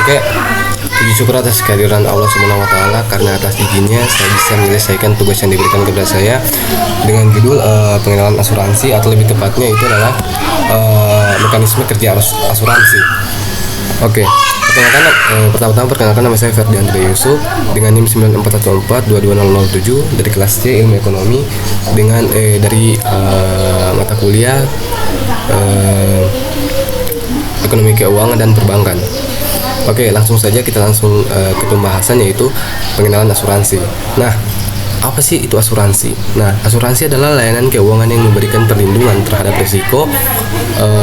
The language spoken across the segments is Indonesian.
Oke, puji syukur atas kehadiran Allah Subhanahu wa Ta'ala, karena atas izinnya saya bisa menyelesaikan tugas yang diberikan kepada saya dengan judul pengenalan asuransi, atau lebih tepatnya itu adalah mekanisme kerja asuransi. Oke, perkenalkan nama saya Ferdi Andre Yusuf dengan NIM 94114220007 dari kelas C Ilmu Ekonomi dengan dari mata kuliah Ekonomi Keuangan dan Perbankan. Oke, langsung saja kita langsung ke pembahasan, yaitu pengenalan asuransi. Nah, apa sih itu asuransi? Nah, asuransi adalah layanan keuangan yang memberikan perlindungan terhadap risiko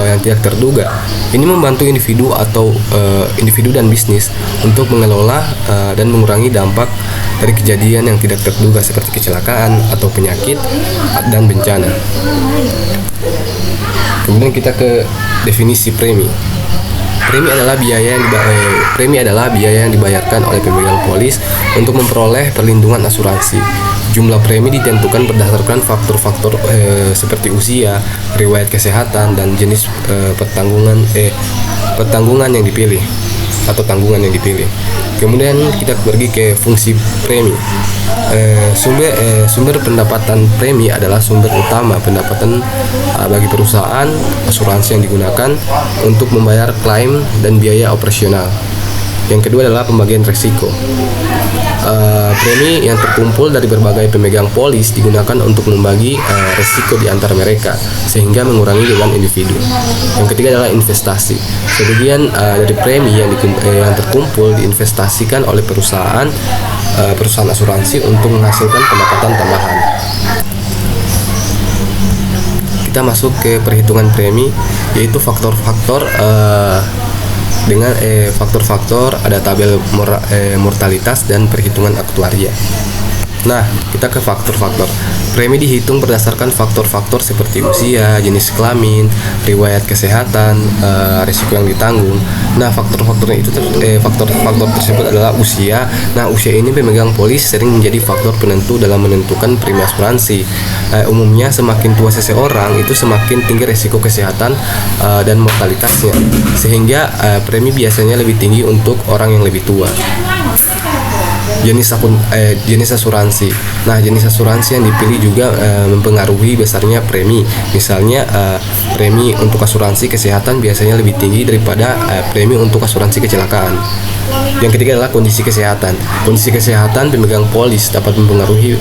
yang tidak terduga. Ini membantu individu dan bisnis untuk mengelola dan mengurangi dampak dari kejadian yang tidak terduga seperti kecelakaan atau penyakit dan bencana. Kemudian kita ke definisi premi. Premi adalah biaya yang dibayarkan oleh pemegang polis untuk memperoleh perlindungan asuransi. Jumlah premi ditentukan berdasarkan faktor-faktor seperti usia, riwayat kesehatan, dan jenis pertanggungan yang dipilih atau tanggungan yang dipilih. Kemudian kita pergi ke fungsi premi. Sumber pendapatan premi adalah sumber utama pendapatan bagi perusahaan asuransi yang digunakan untuk membayar klaim dan biaya operasional. Yang kedua adalah pembagian risiko. Premi yang terkumpul dari berbagai pemegang polis digunakan untuk membagi risiko di antara mereka sehingga mengurangi beban individu. Yang ketiga adalah investasi. Sebagian dari premi yang terkumpul diinvestasikan oleh perusahaan asuransi untuk menghasilkan pendapatan tambahan. Kita masuk ke perhitungan premi, yaitu faktor-faktor dengan faktor-faktor, ada tabel mortalitas dan perhitungan aktuaria. Nah, kita ke faktor-faktor. Premi dihitung berdasarkan faktor-faktor seperti usia, jenis kelamin, riwayat kesehatan, risiko yang ditanggung. Nah, faktor-faktor tersebut adalah usia. Nah, usia ini pemegang polis sering menjadi faktor penentu dalam menentukan premi asuransi. Umumnya semakin tua seseorang itu semakin tinggi risiko kesehatan dan mortalitasnya, sehingga premi biasanya lebih tinggi untuk orang yang lebih tua. Jenis asuransi. Nah, jenis asuransi yang dipilih juga mempengaruhi besarnya premi. Misalnya, premi untuk asuransi kesehatan biasanya lebih tinggi daripada premi untuk asuransi kecelakaan. Yang ketiga adalah kondisi kesehatan. Kondisi kesehatan pemegang polis dapat mempengaruhi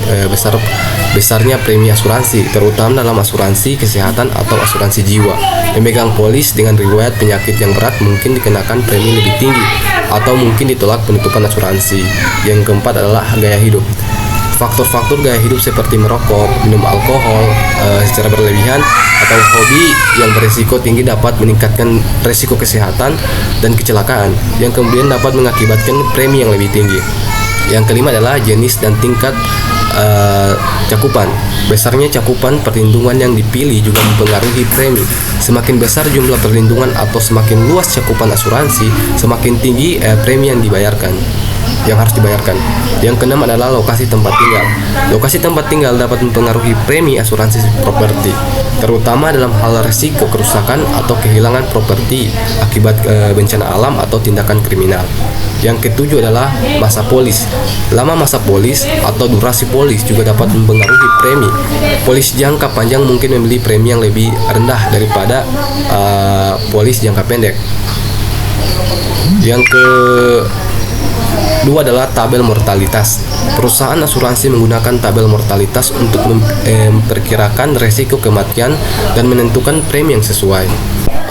besarnya premi asuransi, terutama dalam asuransi kesehatan atau asuransi jiwa. Pemegang polis dengan riwayat penyakit yang berat mungkin dikenakan premi lebih tinggi atau mungkin ditolak penutupan asuransi. Yang keempat adalah gaya hidup. Faktor-faktor gaya hidup seperti merokok, minum alkohol secara berlebihan, atau hobi yang berisiko tinggi dapat meningkatkan risiko kesehatan dan kecelakaan, yang kemudian dapat mengakibatkan premi yang lebih tinggi. Yang kelima adalah jenis dan tingkat cakupan. Besarnya cakupan perlindungan yang dipilih juga mempengaruhi premi. Semakin besar jumlah perlindungan atau semakin luas cakupan asuransi, semakin tinggi premi yang harus dibayarkan. Yang keenam adalah lokasi tempat tinggal. Lokasi tempat tinggal dapat mempengaruhi premi asuransi properti, terutama dalam hal risiko kerusakan atau kehilangan properti akibat bencana alam atau tindakan kriminal. Yang ketujuh adalah masa polis. Lama masa polis atau durasi polis juga dapat mempengaruhi premi. Polis jangka panjang mungkin memilih premi yang lebih rendah daripada polis jangka pendek. Yang kedua adalah tabel mortalitas. Perusahaan asuransi menggunakan tabel mortalitas untuk memperkirakan risiko kematian dan menentukan premi yang sesuai.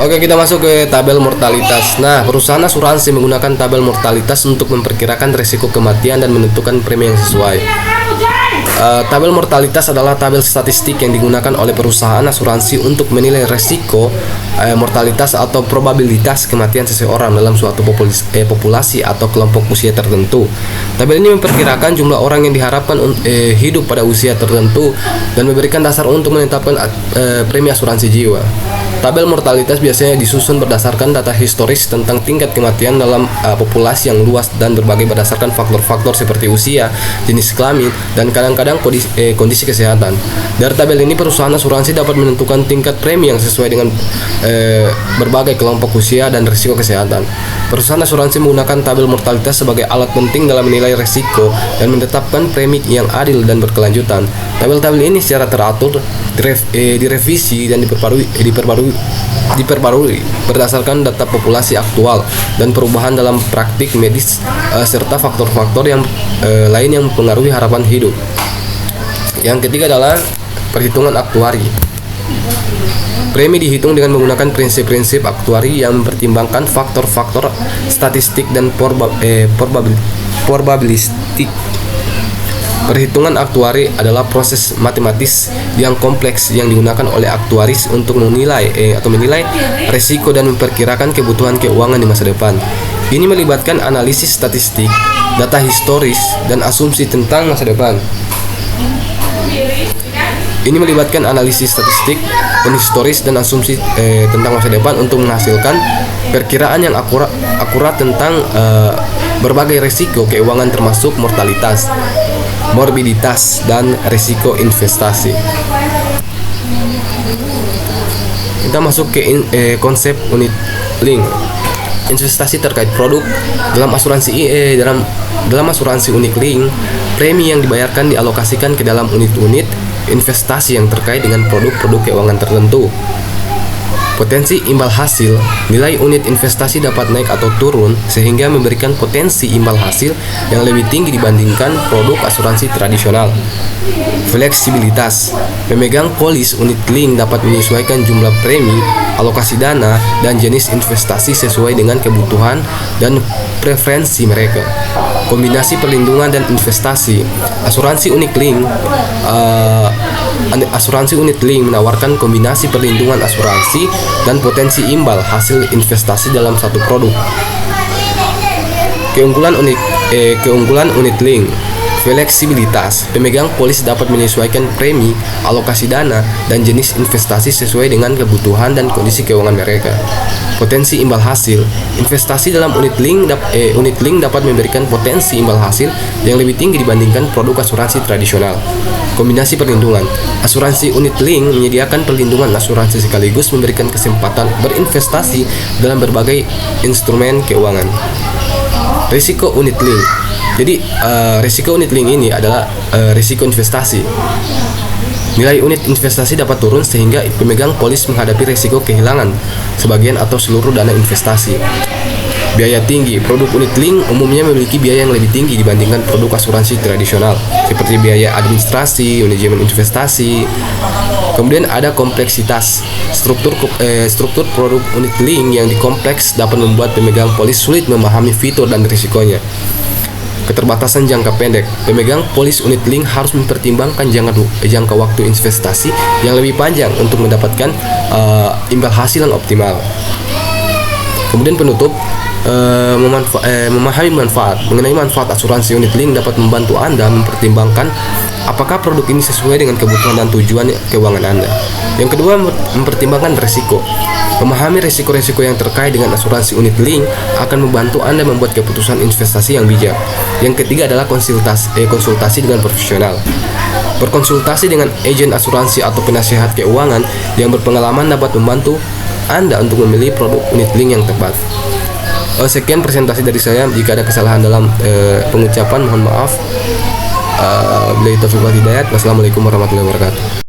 Oke, kita masuk ke tabel mortalitas. Nah, perusahaan asuransi menggunakan tabel mortalitas untuk memperkirakan risiko kematian dan menentukan premi yang sesuai. Tabel mortalitas adalah tabel statistik yang digunakan oleh perusahaan asuransi untuk menilai risiko mortalitas atau probabilitas kematian seseorang dalam suatu populasi atau kelompok usia tertentu. Tabel ini memperkirakan jumlah orang yang diharapkan hidup pada usia tertentu dan memberikan dasar untuk menetapkan premi asuransi jiwa. Tabel mortalitas biasanya disusun berdasarkan data historis tentang tingkat kematian dalam populasi yang luas dan berbagai berdasarkan faktor-faktor seperti usia, jenis kelamin, dan kadang-kadang kondisi kesehatan. Dari tabel ini perusahaan asuransi dapat menentukan tingkat premi yang sesuai dengan berbagai kelompok usia dan risiko kesehatan. Perusahaan asuransi menggunakan tabel mortalitas sebagai alat penting dalam menilai risiko dan menetapkan premi yang adil dan berkelanjutan. Tabel-tabel ini secara teratur direvisi dan diperbarui berdasarkan data populasi aktual dan perubahan dalam praktik medis serta faktor-faktor yang lain yang mempengaruhi harapan hidup. Yang ketiga adalah perhitungan aktuari. Premi dihitung dengan menggunakan prinsip-prinsip aktuari yang mempertimbangkan faktor-faktor statistik dan probabilistik. Perhitungan aktuari adalah proses matematis yang kompleks yang digunakan oleh aktuaris untuk menilai risiko dan memperkirakan kebutuhan keuangan di masa depan. Ini melibatkan analisis statistik, data historis, dan asumsi tentang masa depan. Ini melibatkan analisis statistik dan historis dan asumsi tentang masa depan untuk menghasilkan perkiraan yang akurat tentang berbagai risiko keuangan termasuk mortalitas, morbiditas, dan risiko investasi. Kita masuk ke konsep unit link. Investasi terkait produk dalam asuransi unit link, premi yang dibayarkan dialokasikan ke dalam unit-unit investasi yang terkait dengan produk-produk keuangan tertentu. Potensi imbal hasil, nilai unit investasi dapat naik atau turun sehingga memberikan potensi imbal hasil yang lebih tinggi dibandingkan produk asuransi tradisional. Fleksibilitas, pemegang polis unit link dapat menyesuaikan jumlah premi, alokasi dana, dan jenis investasi sesuai dengan kebutuhan dan preferensi mereka. Kombinasi perlindungan dan investasi, asuransi unit link menawarkan kombinasi perlindungan asuransi dan potensi imbal hasil investasi dalam satu produk. Keunggulan unit link, fleksibilitas, pemegang polis dapat menyesuaikan premi, alokasi dana, dan jenis investasi sesuai dengan kebutuhan dan kondisi keuangan mereka. Potensi imbal hasil, investasi dalam unit link dapat memberikan potensi imbal hasil yang lebih tinggi dibandingkan produk asuransi tradisional. Kombinasi perlindungan, asuransi unit link menyediakan perlindungan asuransi sekaligus memberikan kesempatan berinvestasi dalam berbagai instrumen keuangan. Risiko unit link. Jadi risiko unit link ini adalah risiko investasi. Nilai unit investasi dapat turun sehingga pemegang polis menghadapi risiko kehilangan sebagian atau seluruh dana investasi. Biaya tinggi. Produk unit link umumnya memiliki biaya yang lebih tinggi dibandingkan produk asuransi tradisional, seperti biaya administrasi, manajemen investasi. Kemudian ada kompleksitas. Struktur produk unit link yang dikompleks dapat membuat pemegang polis sulit memahami fitur dan risikonya. Keterbatasan jangka pendek. Pemegang polis unit link harus mempertimbangkan jangka waktu investasi yang lebih panjang untuk mendapatkan imbal hasil yang optimal. Kemudian penutup, memahami manfaat. Mengenai manfaat asuransi unit link dapat membantu Anda mempertimbangkan apakah produk ini sesuai dengan kebutuhan dan tujuan keuangan Anda. Yang kedua, mempertimbangkan risiko. Memahami risiko-risiko yang terkait dengan asuransi unit link akan membantu Anda membuat keputusan investasi yang bijak. Yang ketiga adalah konsultasi dengan profesional. Berkonsultasi dengan agen asuransi atau penasihat keuangan yang berpengalaman dapat membantu Anda untuk memilih produk unit link yang tepat. Sekian presentasi dari saya. Jika ada kesalahan dalam pengucapan, mohon maaf. Wassalamualaikum warahmatullahi wabarakatuh.